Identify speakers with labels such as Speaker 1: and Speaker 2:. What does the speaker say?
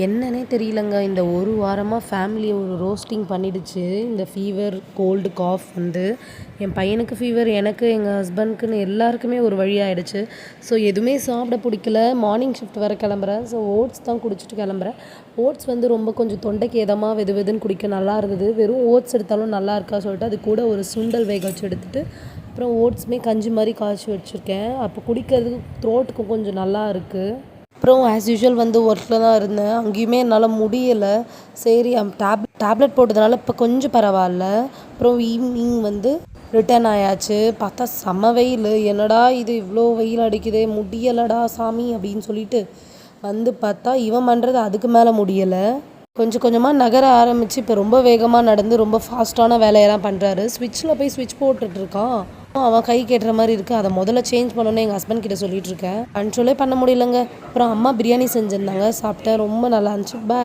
Speaker 1: என்னன்னே தெரியலங்க. இந்த ஒரு வாரமா ஃபேமிலிய ஒரு ரோஸ்டிங் பண்ணிடுச்சு. இந்த ஃபீவர், கோல்டு, காஃப் வந்து என் பையனுக்கு ஃபீவர், எனக்கு, எங்க ஹஸ்பண்ட்க்குன்னு எல்லாருக்குமே ஒரு வழி ஆயிடுச்சு. ஸோ எதுவுமே சாப்பிட பிடிக்கல. மார்னிங் ஷிஃப்ட் வேற கிளம்புறேன். ஸோ ஓட்ஸ் தான் குடிச்சிட்டு கிளம்புறேன். ஓட்ஸ் வந்து ரொம்ப கொஞ்சம் தொண்டைக்கு எதமா வெது வெதுன்னு குடிக்க நல்லா இருந்தது. வெறும் ஓட்ஸ் எடுத்தாலும் நல்லா இருக்கா சொல்லிட்டு அது கூட ஒரு சுண்டல் வேக வச்சு எடுத்துட்டு அப்புறம் ஓட்ஸுமே கஞ்சி மாதிரி காய்ச்சி வச்சுருக்கேன். அப்போ குடிக்கிறதுக்கு த்ரோட்டுக்கும் கொஞ்சம் நல்லா இருக்குது. அப்புறம் ஆஸ் யூஷுவல் வந்து ஒர்க்கில் தான் இருந்தேன். அங்கேயுமே என்னால் முடியலை. சரி டேப்லெட் போட்டதுனால இப்போ கொஞ்சம் பரவாயில்ல. அப்புறம் ஈவினிங் வந்து ரிட்டர்ன் ஆயாச்சு. பார்த்தா செம்ம வெயில். என்னடா இது இவ்வளோ வெயில் அடிக்குதே, முடியலடா சாமி அப்படின்னு சொல்லிட்டு வந்து பார்த்தா இவன் பண்ணுறது அதுக்கு மேலே முடியலை. கொஞ்சம் கொஞ்சமாக நகர ஆரம்பித்து இப்போ ரொம்ப வேகமாக நடந்து ரொம்ப ஃபாஸ்ட்டான வேலையெல்லாம் பண்ணுறாரு. ஸ்விட்சில் போய் ஸ்விட்ச் போட்டுட்ருக்கான். அவன் கை கேட்டுற மாதிரி இருக்குது. அதை முதல்ல சேஞ்ச் பண்ணணுன்னு எங்கள் ஹஸ்பண்ட் கிட்ட சொல்லிட்டு இருக்கேன். கண்ட்ரோலே பண்ண முடியலங்க. அப்புறம் அம்மா பிரியாணி செஞ்சுருந்தாங்க, சாப்பிட்டேன். ரொம்ப நல்லா இருந்துச்சு.